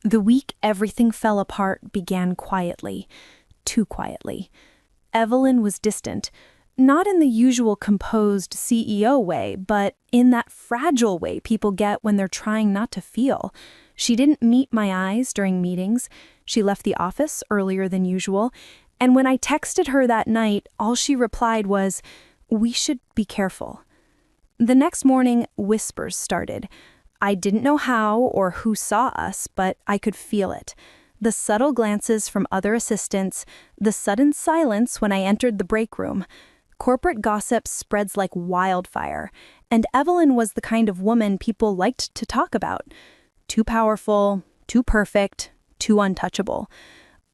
The week everything fell apart began quietly, too quietly. Evelyn was distant, not in the usual composed CEO way, but in that fragile way people get when they're trying not to feel. She didn't meet my eyes during meetings. She left the office earlier than usual. And when I texted her that night, all she replied was, "We should be careful." The next morning, whispers started. I didn't know how or who saw us, but I could feel it. The subtle glances from other assistants, the sudden silence when I entered the break room. Corporate gossip spreads like wildfire, and Evelyn was the kind of woman people liked to talk about. Too powerful, too perfect, too untouchable.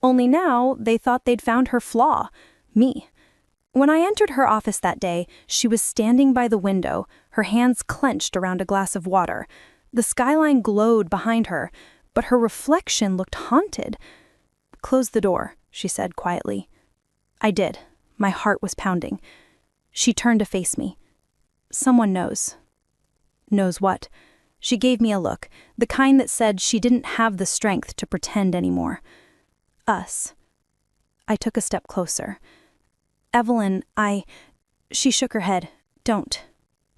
Only now, they thought they'd found her flaw, me. When I entered her office that day, she was standing by the window, her hands clenched around a glass of water. The skyline glowed behind her, but her reflection looked haunted. "Close the door," she said quietly. I did. My heart was pounding. She turned to face me. "Someone knows." "Knows what?" She gave me a look, the kind that said she didn't have the strength to pretend anymore. "Us." I took a step closer. "Evelyn, She shook her head. "Don't.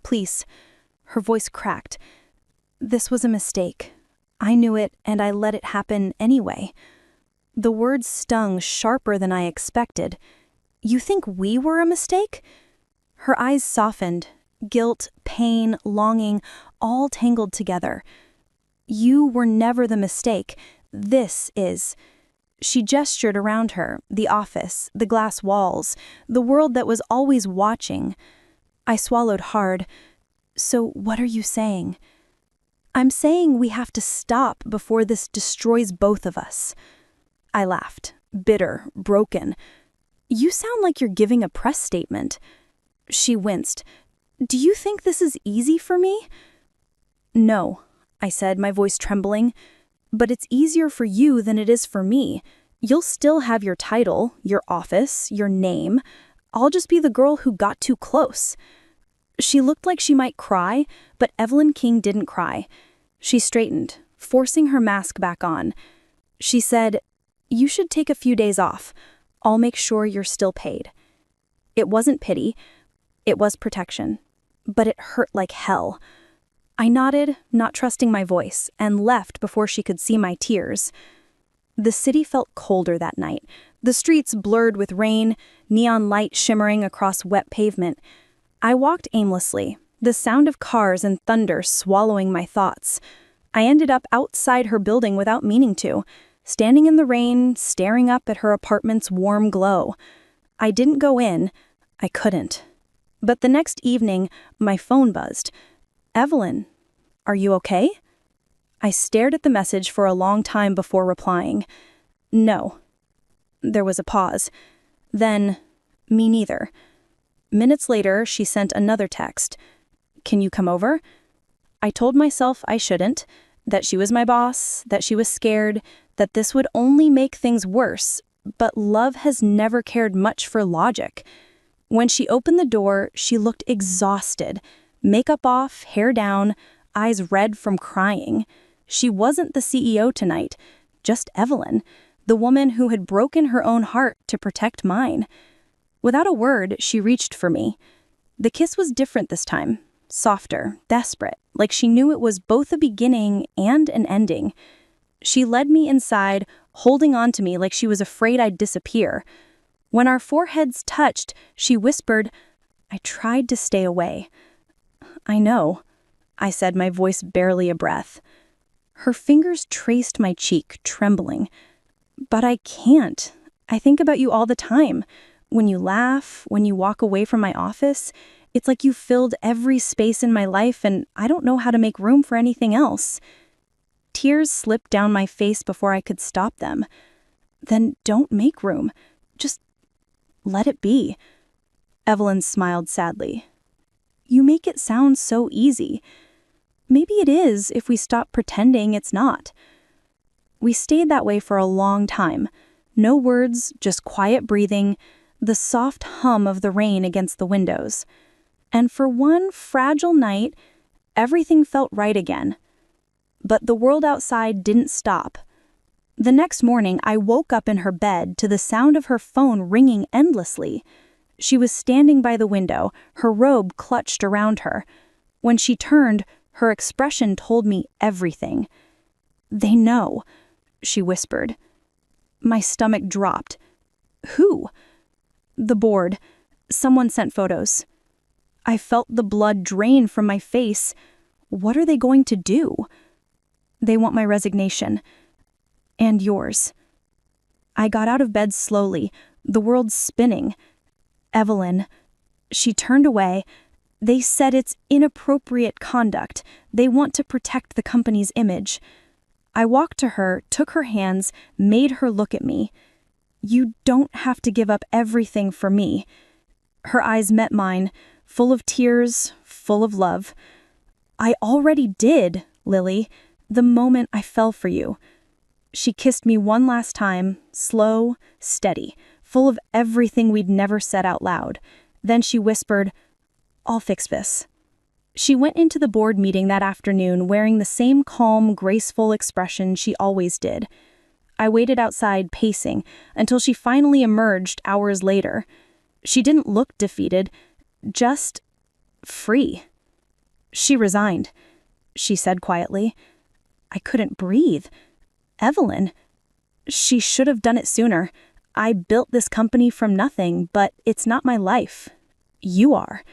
Please." Her voice cracked. "This was a mistake. I knew it, and I let it happen anyway." The words stung sharper than I expected. "You think we were a mistake?" Her eyes softened. Guilt, pain, longing, all tangled together. "You were never the mistake. This is." She gestured around her, the office, the glass walls, the world that was always watching. I swallowed hard. "So what are you saying?" "I'm saying we have to stop before this destroys both of us." I laughed, bitter, broken. "You sound like you're giving a press statement." She winced. "Do you think this is easy for me?" "No," I said, my voice trembling. "But it's easier for you than it is for me. You'll still have your title, your office, your name. I'll just be the girl who got too close." She looked like she might cry, but Evelyn King didn't cry. She straightened, forcing her mask back on. She said, "You should take a few days off. I'll make sure you're still paid." It wasn't pity. It was protection. But it hurt like hell. I nodded, not trusting my voice, and left before she could see my tears. The city felt colder that night. The streets blurred with rain, neon light shimmering across wet pavement. I walked aimlessly, the sound of cars and thunder swallowing my thoughts. I ended up outside her building without meaning to, standing in the rain, staring up at her apartment's warm glow. I didn't go in. I couldn't. But the next evening, my phone buzzed. "Evelyn, are you okay?" I stared at the message for a long time before replying. "No." There was a pause. Then, "Me neither." Minutes later, she sent another text. "Can you come over?" I told myself I shouldn't, that she was my boss, that she was scared, that this would only make things worse, but love has never cared much for logic. When she opened the door, she looked exhausted. Makeup off, hair down, eyes red from crying. She wasn't the CEO tonight, just Evelyn, the woman who had broken her own heart to protect mine. Without a word, she reached for me. The kiss was different this time, softer, desperate, like she knew it was both a beginning and an ending. She led me inside, holding on to me like she was afraid I'd disappear. When our foreheads touched, she whispered, "I tried to stay away." "I know," I said, my voice barely a breath. Her fingers traced my cheek, trembling. "But I can't. I think about you all the time. When you laugh, when you walk away from my office, it's like you filled every space in my life and I don't know how to make room for anything else." Tears slipped down my face before I could stop them. "Then don't make room. Just let it be." Evelyn smiled sadly. "You make it sound so easy. Maybe it is if we stop pretending it's not." We stayed that way for a long time. No words, just quiet breathing, the soft hum of the rain against the windows. And for one fragile night, everything felt right again. But the world outside didn't stop. The next morning, I woke up in her bed to the sound of her phone ringing endlessly. She was standing by the window, her robe clutched around her. When she turned, her expression told me everything. "They know," she whispered. My stomach dropped. "Who?" "The board. Someone sent photos." I felt the blood drain from my face. What are they going to do? "They want my resignation. And yours." I got out of bed slowly, the world spinning. "Evelyn." She turned away. "They said it's inappropriate conduct. They want to protect the company's image." I walked to her, took her hands, made her look at me. "You don't have to give up everything for me." Her eyes met mine, full of tears, full of love. "I already did, Lily, the moment I fell for you." She kissed me one last time, slow, steady, full of everything we'd never said out loud. Then she whispered, "I'll fix this." She went into the board meeting that afternoon wearing the same calm, graceful expression she always did. I waited outside, pacing, until she finally emerged hours later. She didn't look defeated, just free. "She resigned," she said quietly. I couldn't breathe. "Evelyn." "She should have done it sooner. I built this company from nothing, but it's not my life. You are."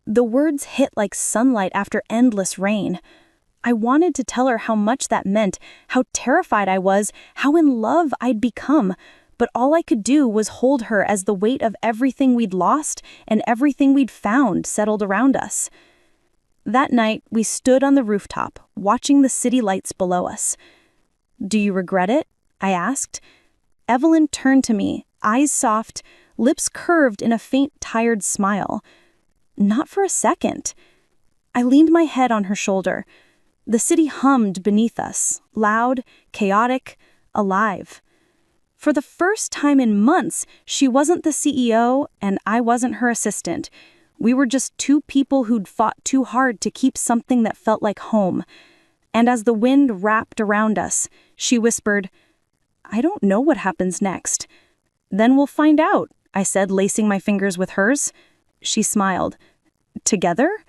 The words hit like sunlight after endless rain. I wanted to tell her how much that meant, how terrified I was, how in love I'd become, but all I could do was hold her as the weight of everything we'd lost and everything we'd found settled around us. That night, we stood on the rooftop, watching the city lights below us. "Do you regret it?" I asked. Evelyn turned to me, eyes soft, lips curved in a faint, tired smile. "Not for a second." I leaned my head on her shoulder. The city hummed beneath us, loud, chaotic, alive. For the first time in months, she wasn't the CEO and I wasn't her assistant. We were just two people who'd fought too hard to keep something that felt like home. And as the wind wrapped around us, she whispered, "I don't know what happens next." "Then we'll find out," I said, lacing my fingers with hers. She smiled. "Together?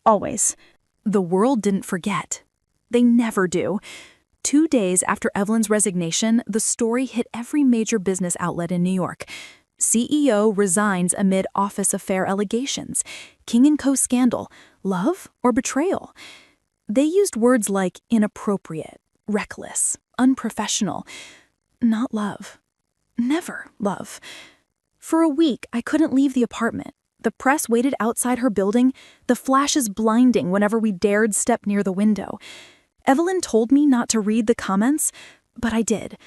Always." The world didn't forget. They never do. 2 days after Evelyn's resignation, the story hit every major business outlet in New York. CEO resigns amid office affair allegations. King & Co scandal. Love or betrayal? They used words like inappropriate, reckless, unprofessional. Not love. Never love. For a week, I couldn't leave the apartment. The press waited outside her building, the flashes blinding whenever we dared step near the window. Evelyn told me not to read the comments, but I did.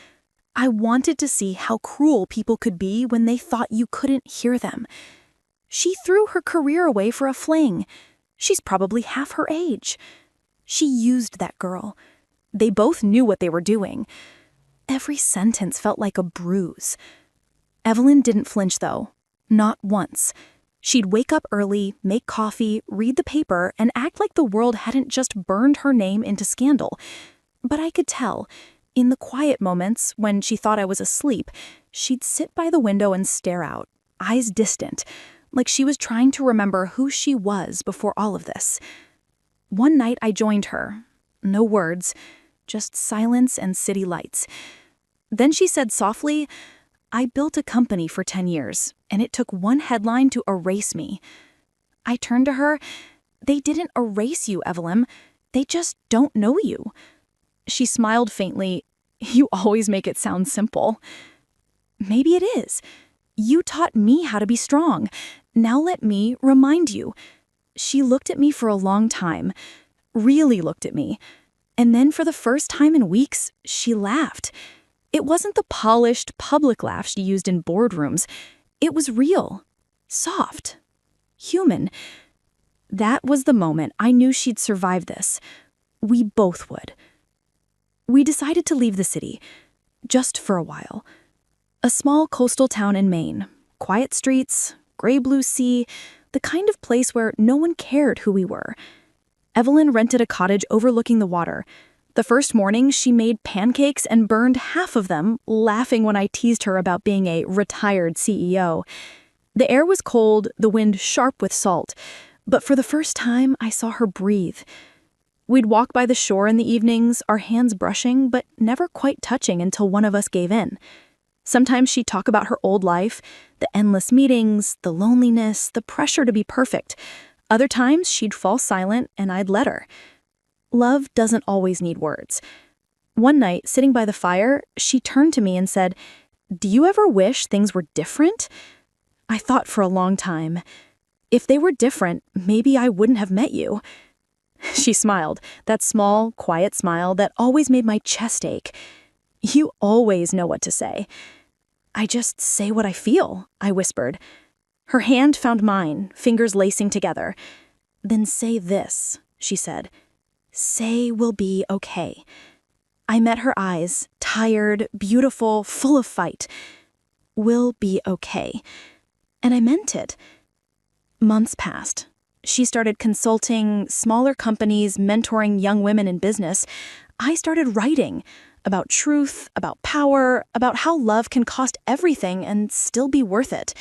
I wanted to see how cruel people could be when they thought you couldn't hear them. She threw her career away for a fling. She's probably half her age. She used that girl. They both knew what they were doing. Every sentence felt like a bruise. Evelyn didn't flinch, though. Not once. She'd wake up early, make coffee, read the paper, and act like the world hadn't just burned her name into scandal. But I could tell, in the quiet moments when she thought I was asleep, she'd sit by the window and stare out, eyes distant, like she was trying to remember who she was before all of this. One night I joined her. No words, just silence and city lights. Then she said softly, "I built a company for 10 years, and it took one headline to erase me." I turned to her. "They didn't erase you, Evelyn. They just don't know you." She smiled faintly. "You always make it sound simple." "Maybe it is. You taught me how to be strong. Now let me remind you." She looked at me for a long time, really looked at me. And then for the first time in weeks, she laughed. It wasn't the polished, public laugh she used in boardrooms. It was real, soft, human. That was the moment I knew she'd survive this. We both would. We decided to leave the city, just for a while. A small coastal town in Maine, quiet streets, gray-blue sea, the kind of place where no one cared who we were. Evelyn rented a cottage overlooking the water. The first morning, she made pancakes and burned half of them, laughing when I teased her about being a retired CEO. The air was cold, the wind sharp with salt, but for the first time, I saw her breathe. We'd walk by the shore in the evenings, our hands brushing, but never quite touching until one of us gave in. Sometimes she'd talk about her old life, the endless meetings, the loneliness, the pressure to be perfect. Other times, she'd fall silent and I'd let her. Love doesn't always need words. One night, sitting by the fire, she turned to me and said, "Do you ever wish things were different?" I thought for a long time. If they were different, maybe I wouldn't have met you. She smiled, that small, quiet smile that always made my chest ache. You always know what to say. I just say what I feel, I whispered. Her hand found mine, fingers lacing together. Then say this, she said. Say we'll be okay. I met her eyes, tired, beautiful, full of fight. We'll be okay. And I meant it. Months passed. She started consulting smaller companies, mentoring young women in business. I started writing about truth, about power, about how love can cost everything and still be worth it.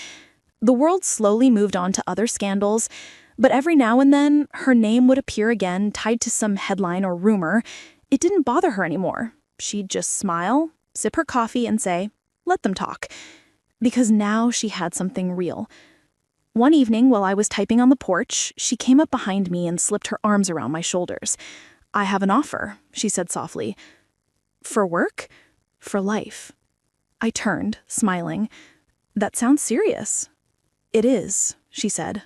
The world slowly moved on to other scandals, but every now and then, her name would appear again, tied to some headline or rumor. It didn't bother her anymore. She'd just smile, sip her coffee, and say, "Let them talk." Because now she had something real. One evening, while I was typing on the porch, she came up behind me and slipped her arms around my shoulders. "I have an offer," she said softly. "For work? For life?" I turned, smiling. "That sounds serious." "It is," she said.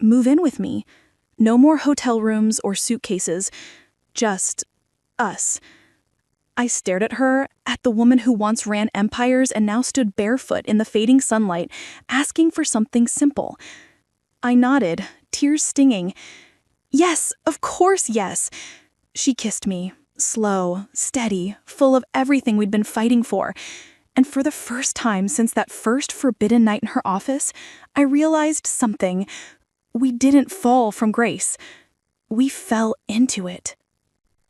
"Move in with me. No more hotel rooms or suitcases. Just us." I stared at her, at the woman who once ran empires and now stood barefoot in the fading sunlight, asking for something simple. I nodded, tears stinging. "Yes, of course, yes." She kissed me, slow, steady, full of everything we'd been fighting for. And for the first time since that first forbidden night in her office, I realized something. We didn't fall from grace. We fell into it.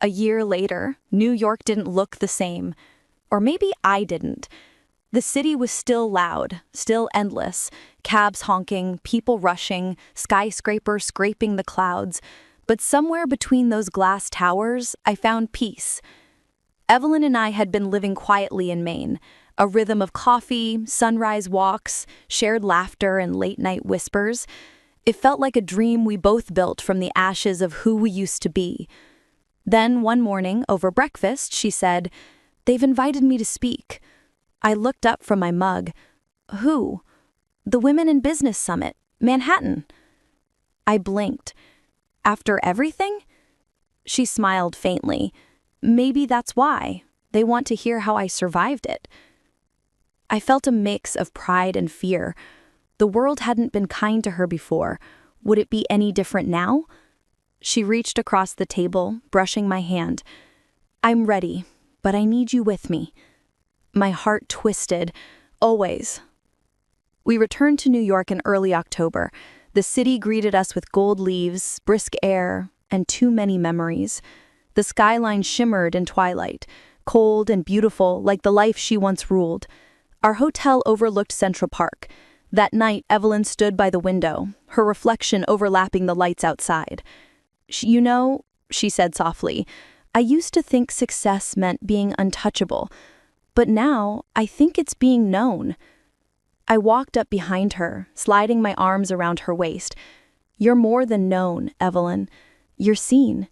A year later, New York didn't look the same. Or maybe I didn't. The city was still loud, still endless. Cabs honking, people rushing, skyscrapers scraping the clouds. But somewhere between those glass towers, I found peace. Evelyn and I had been living quietly in Maine. A rhythm of coffee, sunrise walks, shared laughter, and late-night whispers. It felt like a dream we both built from the ashes of who we used to be. Then one morning, over breakfast, she said, "They've invited me to speak." I looked up from my mug. "Who?" "The Women in Business Summit, Manhattan." I blinked. "After everything?" She smiled faintly. "Maybe that's why. They want to hear how I survived it." I felt a mix of pride and fear. The world hadn't been kind to her before. Would it be any different now? She reached across the table, brushing my hand. "I'm ready, but I need you with me." My heart twisted. Always. We returned to New York in early October. The city greeted us with gold leaves, brisk air, and too many memories. The skyline shimmered in twilight, cold and beautiful like the life she once ruled. Our hotel overlooked Central Park. That night, Evelyn stood by the window, her reflection overlapping the lights outside. "You know," she said softly, "I used to think success meant being untouchable, but now I think it's being known." I walked up behind her, sliding my arms around her waist. "You're more than known, Evelyn. You're seen."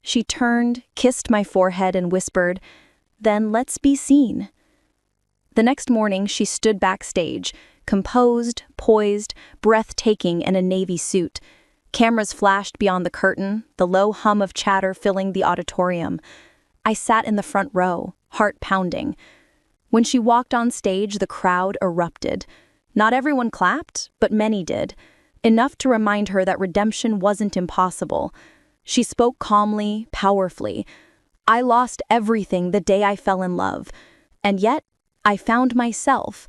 She turned, kissed my forehead, and whispered, "Then let's be seen." The next morning, she stood backstage, composed, poised, breathtaking in a navy suit. Cameras flashed beyond the curtain, the low hum of chatter filling the auditorium. I sat in the front row, heart pounding. When she walked on stage, the crowd erupted. Not everyone clapped, but many did. Enough to remind her that redemption wasn't impossible. She spoke calmly, powerfully. "I lost everything the day I fell in love. And yet, I found myself.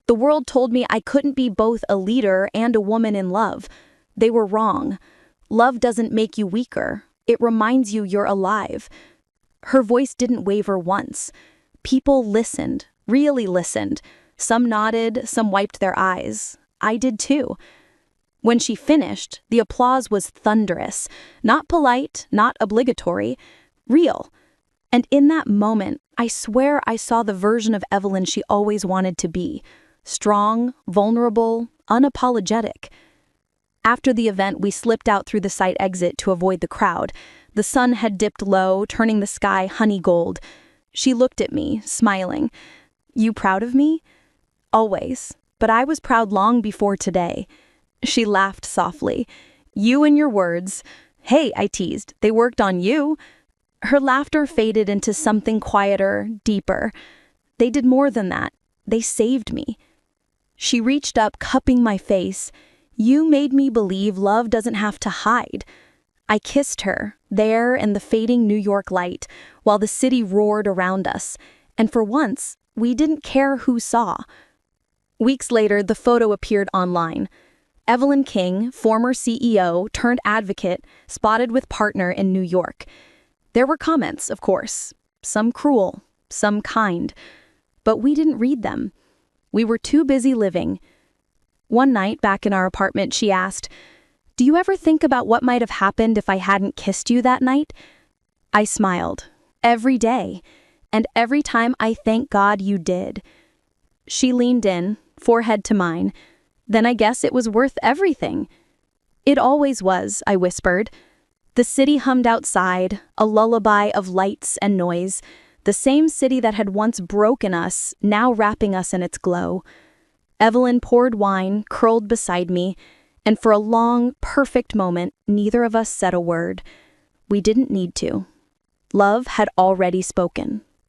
The world told me I couldn't be both a leader and a woman in love. They were wrong. Love doesn't make you weaker. It reminds you you're alive. Her voice didn't waver once. People listened, really listened. Some nodded, some wiped their eyes. I did too. When she finished, the applause was thunderous, not polite, not obligatory, real. And in that moment, I swear I saw the version of Evelyn she always wanted to be. Strong, vulnerable, unapologetic. After the event, we slipped out through the site exit to avoid the crowd. The sun had dipped low, turning the sky honey gold. She looked at me, smiling. "You proud of me?" "Always, but I was proud long before today." She laughed softly. "You and your words." "Hey," I teased, "they worked on you." Her laughter faded into something quieter, deeper. "They did more than that. They saved me." She reached up, cupping my face. "You made me believe love doesn't have to hide." I kissed her, there in the fading New York light, while the city roared around us. And for once, we didn't care who saw. Weeks later, the photo appeared online. Evelyn King, former CEO turned advocate, spotted with partner in New York. There were comments, of course, some cruel, some kind. But we didn't read them. We were too busy living. One night, back in our apartment, she asked, "Do you ever think about what might have happened if I hadn't kissed you that night?" I smiled. Every day. And every time I thank God you did. She leaned in, forehead to mine. "Then I guess it was worth everything." "It always was," I whispered. The city hummed outside, a lullaby of lights and noise. The same city that had once broken us, now wrapping us in its glow. Evelyn poured wine, curled beside me, and for a long, perfect moment, neither of us said a word. We didn't need to. Love had already spoken.